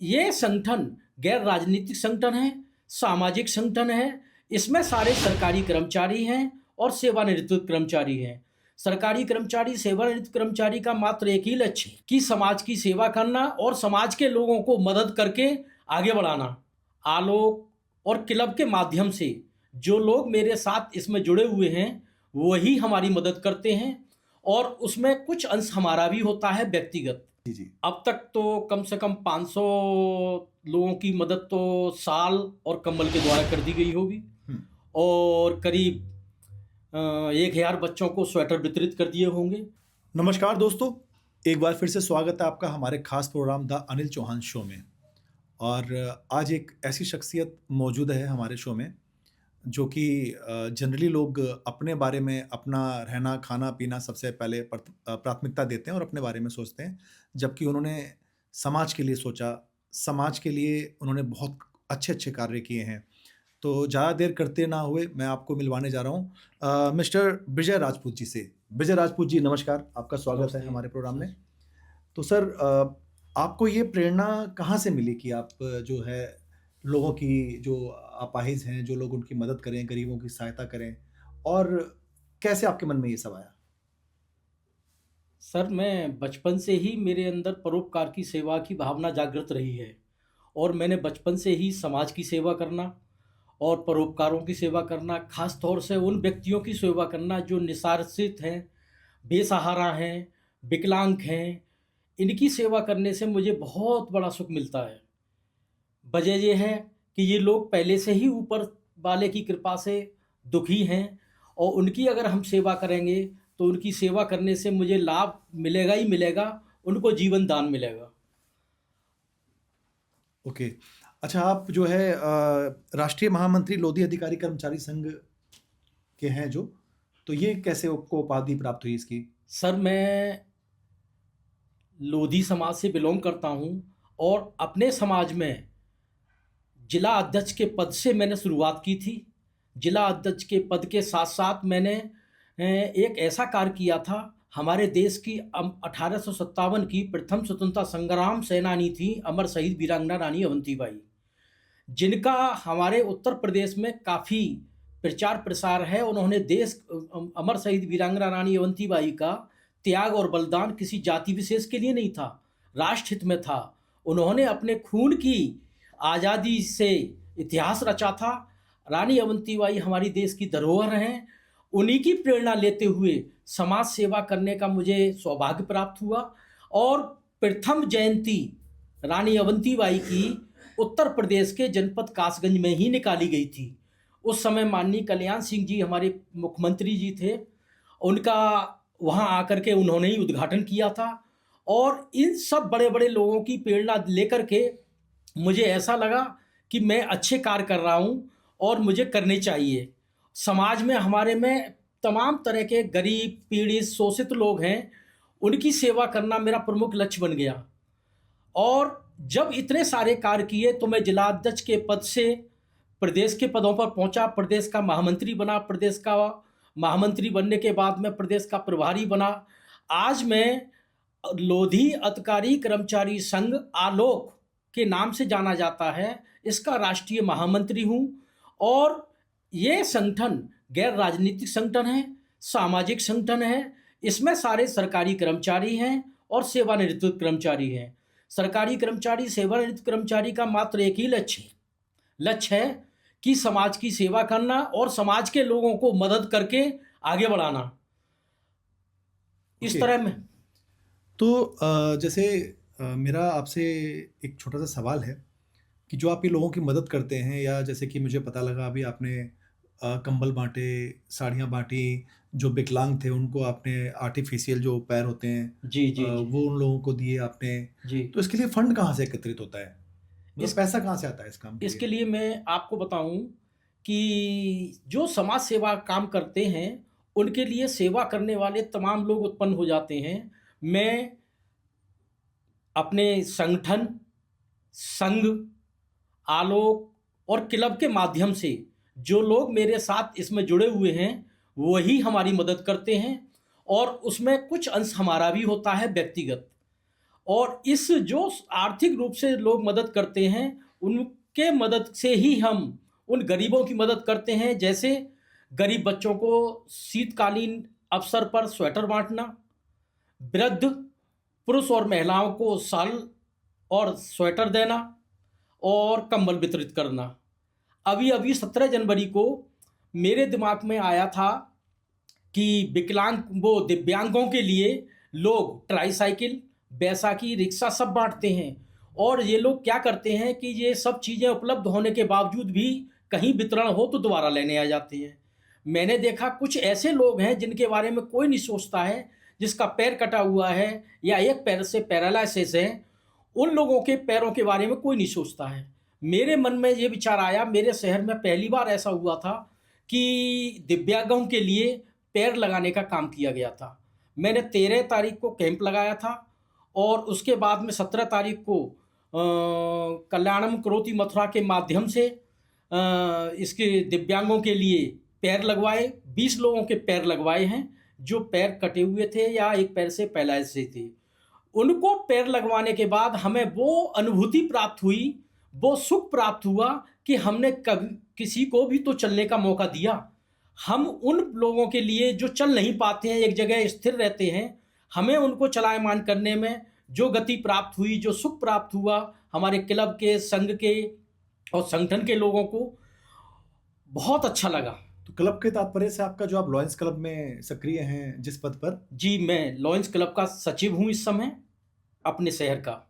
ये संगठन गैर राजनीतिक संगठन है, सामाजिक संगठन है। इसमें सारे सरकारी कर्मचारी हैं और सेवानिवृत्त कर्मचारी हैं। सरकारी कर्मचारी, सेवानिवृत्त कर्मचारी का मात्र एक ही लक्ष्य है कि समाज की सेवा करना और समाज के लोगों को मदद करके आगे बढ़ाना। आलोक और क्लब के माध्यम से जो लोग मेरे साथ इसमें जुड़े हुए हैं वही हमारी मदद करते हैं और उसमें कुछ अंश हमारा भी होता है व्यक्तिगत। जी जी। अब तक तो कम से कम 500 लोगों की मदद तो साल और कंबल के द्वारा कर दी गई होगी और करीब 1000 बच्चों को स्वेटर वितरित कर दिए होंगे। नमस्कार दोस्तों, एक बार फिर से स्वागत है आपका हमारे खास program the Anil Chauhan show में। और आज एक ऐसी शख्सियत मौजूद है हमारे शो में जो कि जनरली लोग अपने बारे में, अपना रहना खाना पीना सबसे पहले प्राथमिकता देते हैं और अपने बारे में सोचते हैं, जबकि उन्होंने समाज के लिए सोचा, समाज के लिए उन्होंने बहुत अच्छे अच्छे कार्य किए हैं। तो ज़्यादा देर करते ना हुए मैं आपको मिलवाने जा रहा हूँ मिस्टर विजय राजपूत जी से। विजय राजपूत जी नमस्कार, आपका स्वागत है हमारे प्रोग्राम में। तो सर, आपको ये प्रेरणा कहाँ से मिली कि आप जो है लोगों की, जो अपाहिज हैं, जो लोग उनकी मदद करें, गरीबों की सहायता करें, और कैसे आपके मन में ये सब आया? सर, मैं बचपन से ही मेरे अंदर परोपकार की सेवा की भावना जागृत रही है और मैंने बचपन से ही समाज की सेवा करना और परोपकारों की सेवा करना, खास तौर से उन व्यक्तियों की सेवा करना जो निसारसित हैं, बेसहारा हैं, विकलांग हैं। इनकी सेवा करने से मुझे बहुत बड़ा सुख मिलता है। वजह ये है कि ये लोग पहले से ही ऊपर वाले की कृपा से दुखी हैं और उनकी अगर हम सेवा करेंगे तो उनकी सेवा करने से मुझे लाभ मिलेगा ही मिलेगा, उनको जीवन दान मिलेगा। ओके। अच्छा, आप जो है राष्ट्रीय महामंत्री लोधी अधिकारी कर्मचारी संघ के हैं जो, तो ये कैसे आपको उपाधि प्राप्त हुई इसकी? सर, मैं लोधी समाज से बिलोंग करता हूँ और अपने समाज में जिला अध्यक्ष के पद से मैंने शुरुआत की थी। जिला अध्यक्ष के पद के साथ साथ मैंने एक ऐसा कार्य किया था। हमारे देश की 1857 की प्रथम स्वतंत्रता संग्राम सेनानी थी अमर शहीद वीरांगना रानी अवंतीबाई, जिनका हमारे उत्तर प्रदेश में काफ़ी प्रचार प्रसार है। उन्होंने देश, अमर शहीद वीरांगना रानी अवंतीबाई का त्याग और बलिदान किसी जाति विशेष के लिए नहीं था, राष्ट्र हित में था। उन्होंने अपने खून की आज़ादी से इतिहास रचा था। रानी अवंतीबाई हमारी देश की धरोहर हैं। उन्हीं की प्रेरणा लेते हुए समाज सेवा करने का मुझे सौभाग्य प्राप्त हुआ और प्रथम जयंती रानी अवंतीबाई की उत्तर प्रदेश के जनपद कासगंज में ही निकाली गई थी। उस समय माननीय कल्याण सिंह जी हमारे मुख्यमंत्री जी थे, उनका वहाँ आकर के उन्होंने ही उद्घाटन किया था। और इन सब बड़े बड़े लोगों की प्रेरणा लेकर के मुझे ऐसा लगा कि मैं अच्छे कार्य कर रहा हूँ और मुझे करने चाहिए। समाज में हमारे में तमाम तरह के गरीब, पीड़ित, शोषित लोग हैं, उनकी सेवा करना मेरा प्रमुख लक्ष्य बन गया। और जब इतने सारे कार्य किए तो मैं जिला अध्यक्ष के पद से प्रदेश के पदों पर पहुंचा, प्रदेश का महामंत्री बना, प्रदेश का महामंत्री बनने के बाद मैं प्रदेश का प्रभारी बना। आज मैं लोधी अधिकारी कर्मचारी संघ आलोक के नाम से जाना जाता है, इसका राष्ट्रीय महामंत्री हूँ। और ये संगठन गैर राजनीतिक संगठन है, सामाजिक संगठन है। इसमें सारे सरकारी कर्मचारी हैं और सेवानिवृत्त कर्मचारी हैं। सरकारी कर्मचारी, सेवानिवृत्त कर्मचारी का मात्र एक ही लक्ष्य है कि समाज की सेवा करना और समाज के लोगों को मदद करके आगे बढ़ाना। इस तरह में तो जैसे मेरा आपसे एक छोटा सा सवाल है कि जो आप ये लोगों की मदद करते हैं, या जैसे कि मुझे पता लगा अभी आपने कंबल बांटे, साड़ियाँ बांटी, जो विकलांग थे उनको आपने आर्टिफिशियल जो पैर होते हैं, जी जी जी वो उन लोगों को दिए आपने। जी। तो इसके लिए फंड कहाँ से एकत्रित होता है, मतलब इस पैसा कहाँ से आता है इस काम के इसके लिए? लिए मैं आपको बताऊं कि जो समाज सेवा काम करते हैं उनके लिए सेवा करने वाले तमाम लोग उत्पन्न हो जाते हैं। मैं अपने संगठन, संघ, आलोक और क्लब के माध्यम से जो लोग मेरे साथ इसमें जुड़े हुए हैं वही हमारी मदद करते हैं और उसमें कुछ अंश हमारा भी होता है व्यक्तिगत। और इस जो आर्थिक रूप से लोग मदद करते हैं, उनके मदद से ही हम उन गरीबों की मदद करते हैं। जैसे गरीब बच्चों को शीतकालीन अवसर पर स्वेटर बाँटना, वृद्ध पुरुष और महिलाओं को शाल और स्वेटर देना और कंबल वितरित करना। अभी-अभी 17 जनवरी को मेरे दिमाग में आया था कि दिव्यांगों के लिए लोग ट्राईसाइकिल, बैसाखी, रिक्शा सब बाँटते हैं और ये लोग क्या करते हैं कि ये सब चीज़ें उपलब्ध होने के बावजूद भी कहीं वितरण हो तो दोबारा लेने आ जाते हैं। मैंने देखा कुछ ऐसे लोग हैं जिनके बारे में कोई नहीं सोचता है, जिसका पैर कटा हुआ है या एक पैर से पैरालिसिस है, उन लोगों के पैरों के बारे में कोई नहीं सोचता है। मेरे मन में ये विचार आया, मेरे शहर में पहली बार ऐसा हुआ था कि दिव्यांगों के लिए पैर लगाने का काम किया गया था। मैंने 13 तारीख को कैंप लगाया था और उसके बाद में 17 तारीख को कल्याणम करोति मथुरा के माध्यम से इसके दिव्यांगों के लिए पैर लगवाए। 20 लोगों के पैर लगवाए हैं जो पैर कटे हुए थे या एक पैर से पैरालिसिस थे। उनको पैर लगवाने के बाद हमें वो अनुभूति प्राप्त हुई, वो सुख प्राप्त हुआ कि हमने कभी किसी को भी तो चलने का मौका दिया। हम उन लोगों के लिए जो चल नहीं पाते हैं, एक जगह स्थिर रहते हैं, हमें उनको चलायमान करने में जो गति प्राप्त हुई, जो सुख प्राप्त हुआ, हमारे क्लब के, संघ के और संगठन के लोगों को बहुत अच्छा लगा। तो क्लब के तात्पर्य से आपका जो आप लॉयंस क्लब में सक्रिय हैं जिस पद पर? जी, मैं लॉयंस क्लब का सचिव हूँ इस समय अपने शहर का।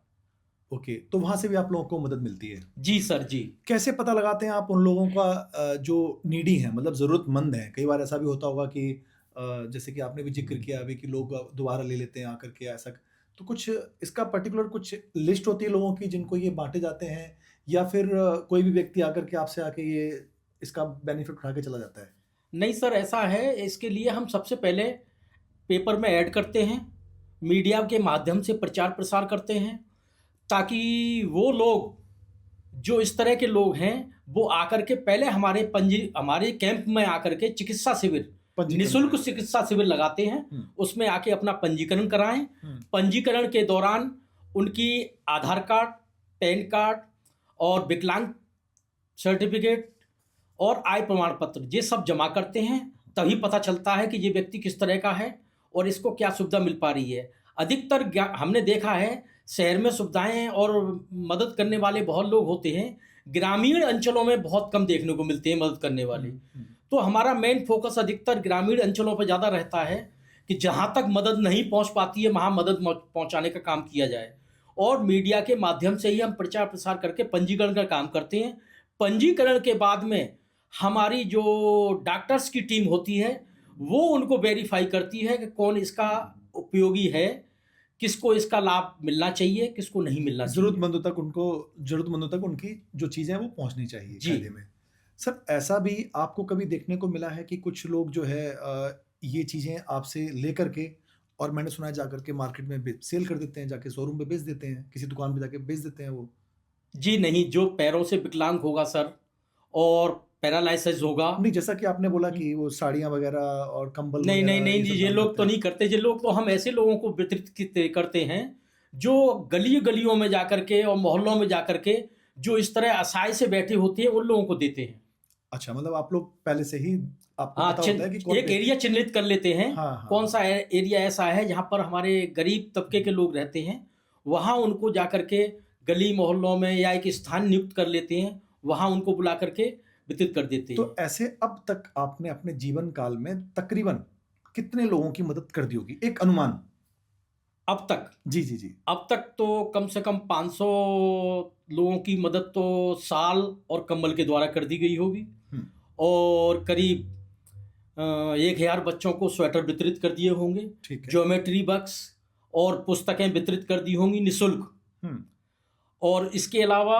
ओके, तो वहाँ से भी आप लोगों को मदद मिलती है? जी सर, जी। कैसे पता लगाते हैं आप उन लोगों का जो नीडी हैं, मतलब ज़रूरतमंद हैं? कई बार ऐसा भी होता होगा कि जैसे कि आपने भी ज़िक्र किया अभी कि लोग दोबारा ले लेते हैं आकर के ऐसा, तो कुछ इसका पर्टिकुलर कुछ लिस्ट होती है लोगों की जिनको ये बाँटे जाते हैं, या फिर कोई भी व्यक्ति आकर के आपसे आके ये इसका बेनिफिट उठा के चला जाता है? नहीं सर, ऐसा है, इसके लिए हम सबसे पहले पेपर में ऐड करते हैं, मीडिया के माध्यम से प्रचार-प्रसार करते हैं, ताकि वो लोग जो इस तरह के लोग हैं, वो आकर के पहले हमारे कैंप में आकर के चिकित्सा शिविर, पंजीकरण निःशुल्क कराते हैं। चिकित्सा शिविर लगाते हैं। हुँ, उसमें आके अपना पंजीकरण कराएँ। हुँ, पंजीकरण के दौरान उनकी आधार कार्ड, पैन कार्ड और विकलांग सर्टिफिकेट और आय प्रमाण पत्र ये सब जमा करते हैं, तभी पता चलता है कि ये व्यक्ति किस तरह का है और इसको क्या सुविधा मिल पा रही है। अधिकतर हमने देखा है शहर में सुविधाएं और मदद करने वाले बहुत लोग होते हैं, ग्रामीण अंचलों में बहुत कम देखने को मिलते हैं मदद करने वाले। हुँ, तो हमारा मेन फोकस अधिकतर ग्रामीण अंचलों पर ज़्यादा रहता है कि जहाँ तक मदद नहीं पहुँच पाती है वहाँ मदद पहुँचाने का काम किया जाए और मीडिया के माध्यम से ही हम प्रचार प्रसार करके पंजीकरण का काम करते हैं। पंजीकरण के बाद में हमारी जो डॉक्टर्स की टीम होती है वो उनको वेरीफाई करती है कि कौन इसका उपयोगी है, किसको इसका लाभ मिलना चाहिए, किसको नहीं मिलना चाहिए। ज़रूरतमंदों तक उनकी जो चीज़ें हैं वो पहुँचनी चाहिए जी। कायदे में। सर, ऐसा भी आपको कभी देखने को मिला है कि कुछ लोग जो है ये चीज़ें आपसे लेकर के, और मैंने सुना है जाकर के मार्केट में सेल कर देते हैं, जाके शोरूम पे बेच देते हैं, किसी दुकान पे जाके बेच देते हैं वो? जी नहीं, जो पैरों से विकलांग होगा सर और पैरालिसिस होगा। नहीं, जैसा कि आपने बोला कि वो साड़ियाँ वगैरह और कंबल नहीं नहीं वगैरह नहीं ये जी, सब ये दान लोग करते तो हैं। नहीं करते। ये लोग तो हम ऐसे लोगों को वितरित करते हैं जो गलियों में जाकर के और मोहल्लों में जाकर के जो इस तरह असहाय से बैठे होते हैं उन लोगों को देते हैं। अच्छा, मतलब आप लोग पहले से ही आपको हाँ, पता होता है कि कौन एक एरिया चिन्हित कर लेते हैं, हाँ, हाँ, कौन हाँ। सा एरिया ऐसा है जहाँ पर हमारे गरीब तबके के लोग रहते हैं, वहाँ उनको जा कर के गली मोहल्लों में या एक स्थान नियुक्त कर लेते हैं, वहाँ उनको बुला करके वितरित कर देते तो हैं। ऐसे अब तक आपने अपने जीवन काल में तकरीबन कितने लोगों की मदद कर दी होगी? एक अनुमान। अब तक जी, जी, जी। अब तक तो कम से कम 500 लोगों की मदद तो शाल और कंबल के द्वारा कर दी गई होगी हुँ, और करीब 1000 बच्चों को स्वेटर वितरित कर दिए होंगे, ठीक है। ज्योमेट्री बॉक्स और पुस्तकें वितरित कर दी होंगी निःशुल्क। हुँ, और इसके अलावा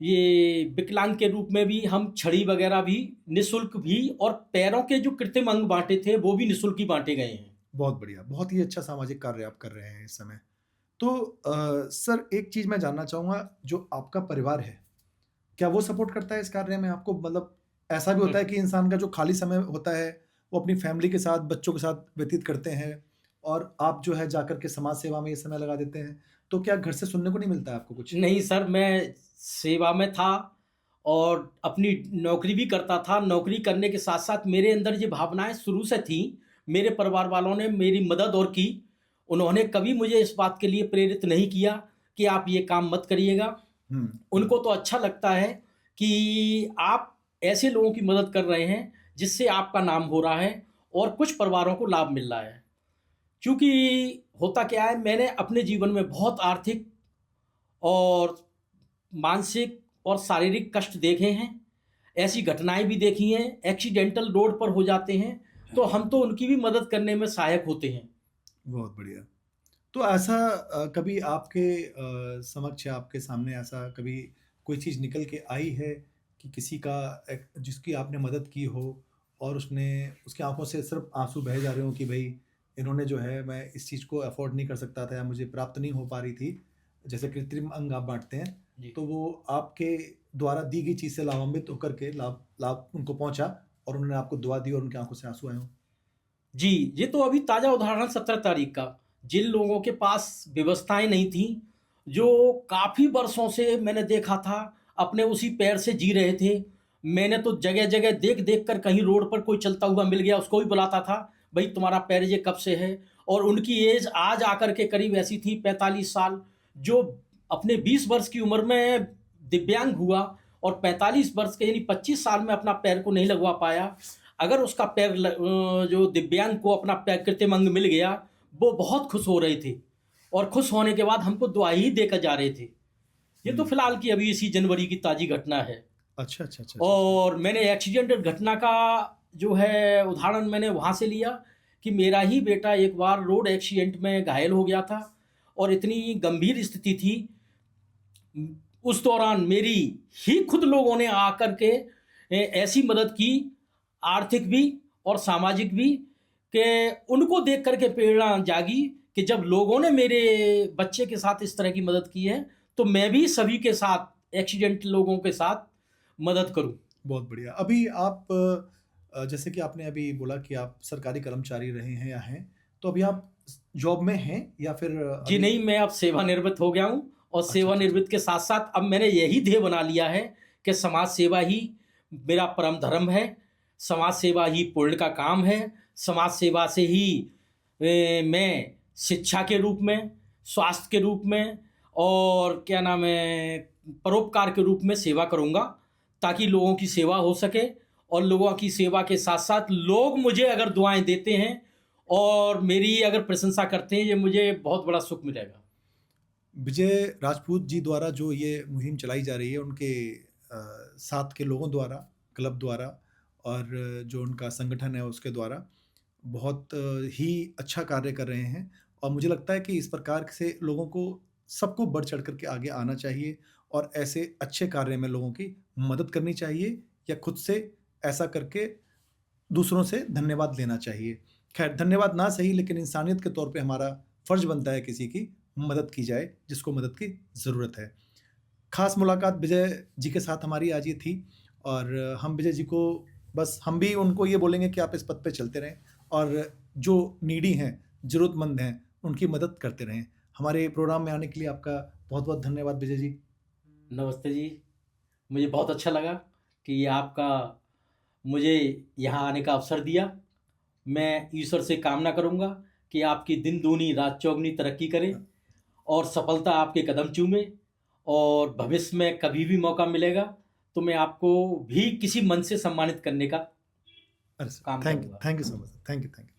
ये विकलांग के रूप में भी हम छड़ी वगैरह भी निःशुल्क भी, और पैरों के जो कृत्रिम अंग बाँटे थे वो भी निःशुल्क ही बाँटे गए हैं। बहुत बढ़िया। बहुत ही अच्छा सामाजिक कार्य आप कर रहे हैं इस समय। तो सर, एक चीज़ मैं जानना चाहूँगा, जो आपका परिवार है, क्या वो सपोर्ट करता है इस कार्य में आपको? मतलब ऐसा भी हुँ। होता है कि इंसान का जो खाली समय होता है, वो अपनी फैमिली के साथ, बच्चों के साथ व्यतीत करते हैं, और आप जो है जाकर के समाज सेवा में ये समय लगा देते हैं। तो क्या घर से सुनने को नहीं मिलता है आपको कुछ? नहीं सर, मैं सेवा में था और अपनी नौकरी भी करता था। नौकरी करने के साथ-साथ मेरे अंदर ये भावनाएँ शुरू से थीं। मेरे परिवार वालों ने मेरी मदद और की। उन्होंने कभी मुझे इस बात के लिए प्रेरित नहीं किया कि आप ये काम मत करिएगा। हुँ, उनको तो अच्छा लगता है कि आप ऐसे लोगों की मदद कर रहे हैं, जिससे आपका नाम हो रहा है और कुछ परिवारों को लाभ मिल रहा है। क्योंकि होता क्या है, मैंने अपने जीवन में बहुत आर्थिक और मानसिक और शारीरिक कष्ट देखे हैं। ऐसी घटनाएँ भी देखी हैं, एक्सीडेंटल रोड पर हो जाते हैं, तो हम तो उनकी भी मदद करने में सहायक होते हैं। बहुत बढ़िया। तो ऐसा कभी आपके समक्ष या आपके सामने ऐसा कभी कोई चीज़ निकल के आई है कि किसी का एक जिसकी आपने मदद की हो और उसने उसकी आँखों से सिर्फ़ आँसू बहे जा रहे हों कि भई इन्होंने जो है मैं इस चीज़ को अफ़ोर्ड नहीं कर सकता था या मुझे प्राप्त नहीं हो पा रही थी, जैसे कृत्रिम अंग आप बाँटते हैं, जी। तो वो आपके द्वारा दी गई चीज़ से लाभान्वित होकर के लाभ लाभ उनको पहुँचा और उन्होंने आपको दुआ दी और उनकी आँखों से आँसू आए हों? जी, ये तो अभी ताज़ा उदाहरण 17 तारीख का, जिन लोगों के पास व्यवस्थाएँ नहीं थीं, जो काफ़ी वर्षों से मैंने देखा था, अपने उसी पैर से जी रहे थे। मैंने तो जगह-जगह देख-देख कर कहीं रोड पर कोई चलता हुआ मिल गया, उसको भी बुलाता था, भई तुम्हारा पैर ये कब से है? और उनकी ऐज आज आकर के करीब ऐसी थी 45 साल, जो अपने 20 वर्ष की उम्र में दिव्यांग हुआ और 45 वर्ष के यानी 25 साल में अपना पैर को नहीं लगवा पाया। अगर उसका पैर जो दिव्यांग को अपना पैर कृत्रिम अंग मिल गया, वो बहुत खुश हो रहे थे और खुश होने के बाद हमको दुआ ही देकर जा रहे थे। ये तो हुँ। फिलहाल की अभी इसी जनवरी की ताज़ी घटना है। अच्छा, अच्छा, अच्छा, अच्छा, अच्छा। और मैंने एक्सीडेंटल घटना का जो है उदाहरण मैंने वहाँ से लिया कि मेरा ही बेटा एक बार रोड एक्सीडेंट में घायल हो गया था और इतनी गंभीर स्थिति थी। उस दौरान मेरी ही खुद लोगों ने आकर के ऐसी मदद की, आर्थिक भी और सामाजिक भी, कि उनको देख कर के प्रेरणा जागी कि जब लोगों ने मेरे बच्चे के साथ इस तरह की मदद की है, तो मैं भी सभी के साथ एक्सीडेंट लोगों के साथ मदद करूँ। बहुत बढ़िया। अभी आप जैसे कि आपने अभी बोला कि आप सरकारी कर्मचारी रहे हैं या हैं, तो अभी आप जॉब में हैं या फिर जी अभी नहीं, मैं अब सेवानिवृत्त हो गया हूँ और अच्छा, अच्छा, अच्छा। सेवानिवृत्त के साथ-साथ अब मैंने यही ध्येय बना लिया है कि समाज सेवा ही मेरा परम धर्म है, समाज सेवा ही पुण्य का काम है, समाज सेवा से ही मैं शिक्षा के रूप में, स्वास्थ्य के रूप में और क्या नाम है, परोपकार के रूप में सेवा करूँगा, ताकि लोगों की सेवा हो सके और लोगों की सेवा के साथ-साथ लोग मुझे अगर दुआएँ देते हैं और मेरी अगर प्रशंसा करते हैं, ये मुझे बहुत बड़ा सुख मिलेगा। विजय राजपूत जी द्वारा जो ये मुहिम चलाई जा रही है उनके साथ के लोगों द्वारा, क्लब द्वारा और जो उनका संगठन है उसके द्वारा बहुत ही अच्छा कार्य कर रहे हैं और मुझे लगता है कि इस प्रकार से लोगों को सबको बढ़ चढ़ कर के आगे आना चाहिए और ऐसे अच्छे कार्य में लोगों की मदद करनी चाहिए या खुद से ऐसा करके दूसरों से धन्यवाद लेना चाहिए। खैर धन्यवाद ना सही लेकिन इंसानियत के तौर पे हमारा फर्ज बनता है किसी की मदद की जाए जिसको मदद की ज़रूरत है। खास मुलाकात विजय जी के साथ हमारी आज ये थी और हम विजय जी को बस हम भी उनको ये बोलेंगे कि आप इस पथ पे चलते रहें और जो नीडी हैं, ज़रूरतमंद हैं, उनकी मदद करते रहें। हमारे प्रोग्राम में आने के लिए आपका बहुत-बहुत धन्यवाद विजय जी। नमस्ते जी, मुझे बहुत अच्छा लगा कि ये आपका मुझे यहाँ आने का अवसर दिया। मैं ईश्वर से कामना करूँगा कि आपकी दिन दूनी रात चौगुनी तरक्की करे और सफलता आपके कदम चूमे और भविष्य में कभी भी मौका मिलेगा तो मैं आपको भी किसी मन से सम्मानित करने का अरे काम थैंक करूँगा। Thank you so much. Thank you, thank you.